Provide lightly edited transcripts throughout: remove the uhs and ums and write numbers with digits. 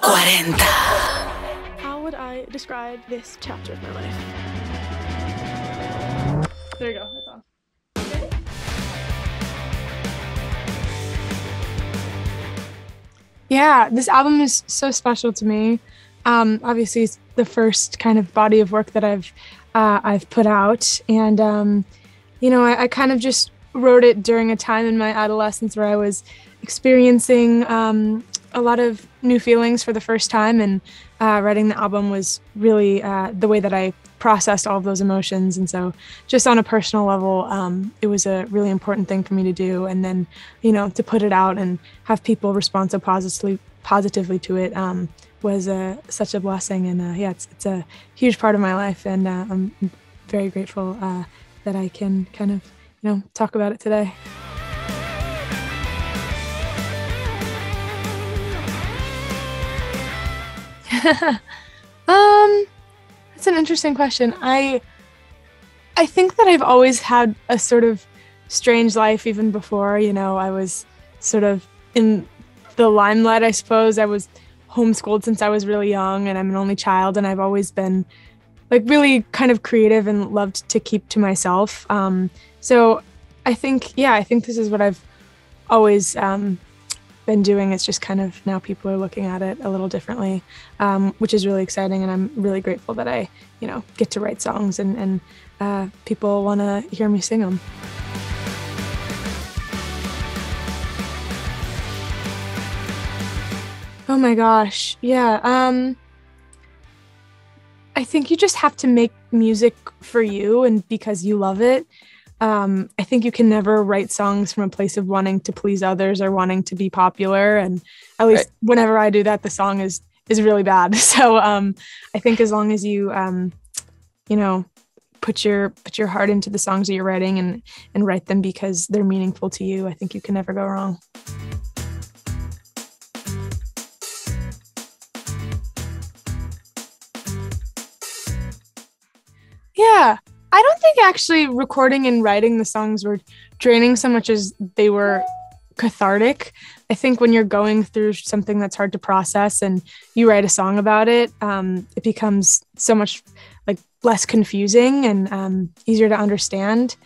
LOS40. How would I describe this chapter of my life? There you go, that's on. Okay. Yeah, this album is so special to me. Obviously, it's the first kind of body of work that I've put out, and you know, I kind of just wrote it during a time in my adolescence where I was experiencing a lot of new feelings for the first time, and writing the album was really the way that I processed all of those emotions. And so just on a personal level, it was a really important thing for me to do. And then, you know, to put it out and have people respond so positively to it was such a blessing. And yeah, it's a huge part of my life. And I'm very grateful that I can kind of, you know, talk about it today. That's an interesting question. I think that I've always had a sort of strange life even before, you know, I was sort of in the limelight, I suppose. I was homeschooled since I was really young, and I'm an only child, and I've always been like really kind of creative and loved to keep to myself. So I think this is what I've always been doing. It's just kind of now people are looking at it a little differently, which is really exciting, and I'm really grateful that I, you know, get to write songs and people want to hear me sing them. Oh my gosh, yeah. I think you just have to make music for you and because you love it. I think you can never write songs from a place of wanting to please others or wanting to be popular. And at least whenever I do that, the song is really bad. So I think as long as you, you know, put your heart into the songs that you're writing and write them because they're meaningful to you, I think you can never go wrong. Yeah. I don't think actually recording and writing the songs were draining so much as they were cathartic. I think when you're going through something that's hard to process and you write a song about it, it becomes so much like less confusing and easier to understand.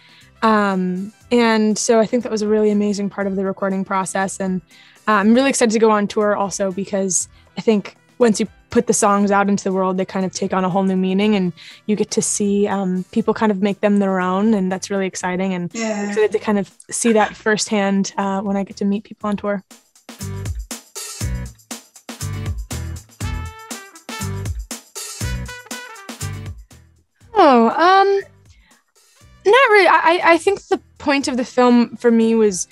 And so I think that was a really amazing part of the recording process. And I'm really excited to go on tour also because I think once you put the songs out into the world, they kind of take on a whole new meaning, and you get to see people kind of make them their own, and that's really exciting. And I'm excited to kind of see that firsthand when I get to meet people on tour. Oh, not really. I think the point of the film for me was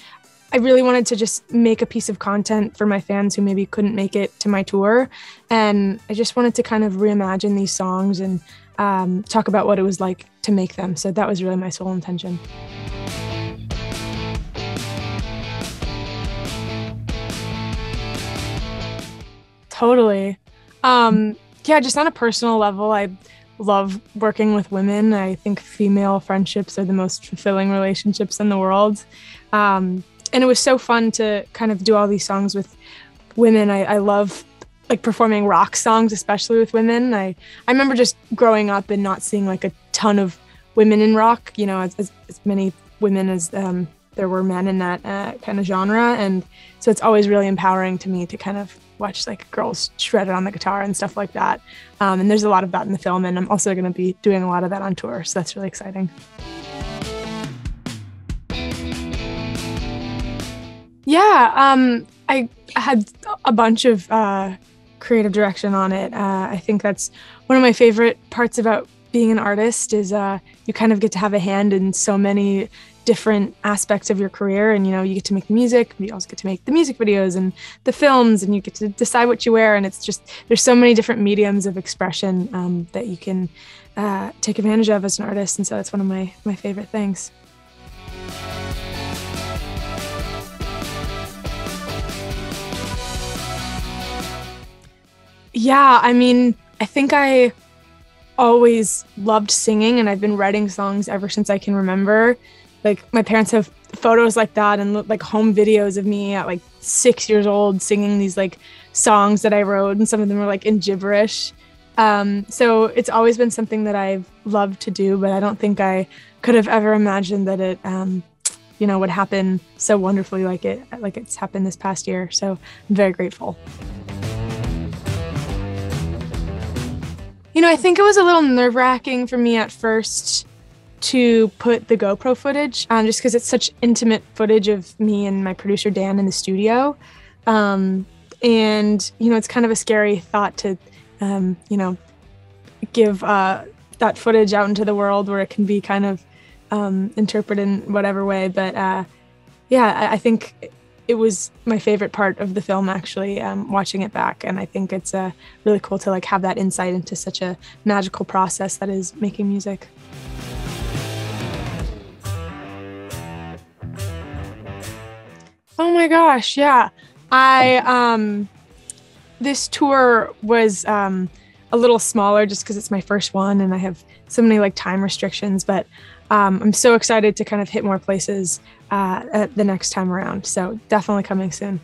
I really wanted to just make a piece of content for my fans who maybe couldn't make it to my tour. And I just wanted to kind of reimagine these songs and talk about what it was like to make them. So that was really my sole intention. Totally. Yeah, just on a personal level, I love working with women. I think female friendships are the most fulfilling relationships in the world. And it was so fun to kind of do all these songs with women. I love like performing rock songs, especially with women. I remember just growing up and not seeing like a ton of women in rock, you know, as many women as there were men in that kind of genre. And so it's always really empowering to me to kind of watch like girls shred it on the guitar and stuff like that. And there's a lot of that in the film, and I'm also going to be doing a lot of that on tour. So that's really exciting. Yeah, I had a bunch of creative direction on it. I think that's one of my favorite parts about being an artist is you kind of get to have a hand in so many different aspects of your career. And, you know, you get to make music, but you also get to make the music videos and the films, and you get to decide what you wear. And it's just, there's so many different mediums of expression that you can take advantage of as an artist. And so that's one of my favorite things. Yeah, I mean, I think I always loved singing, and I've been writing songs ever since I can remember. Like, my parents have photos like that and like home videos of me at like 6 years old singing these like songs that I wrote, and some of them were like in gibberish. So it's always been something that I've loved to do, but I don't think I could have ever imagined that it, would happen so wonderfully like it's happened this past year. So I'm very grateful. I think it was a little nerve-wracking for me at first to put the GoPro footage, just because it's such intimate footage of me and my producer Dan in the studio. And, it's kind of a scary thought to, give that footage out into the world where it can be kind of interpreted in whatever way. But I think it was my favorite part of the film, actually, watching it back. And I think it's really cool to like have that insight into such a magical process that is making music. Oh my gosh, yeah. This tour was a little smaller just because it's my first one and I have so many like time restrictions, but I'm so excited to kind of hit more places at the next time around. So definitely coming soon.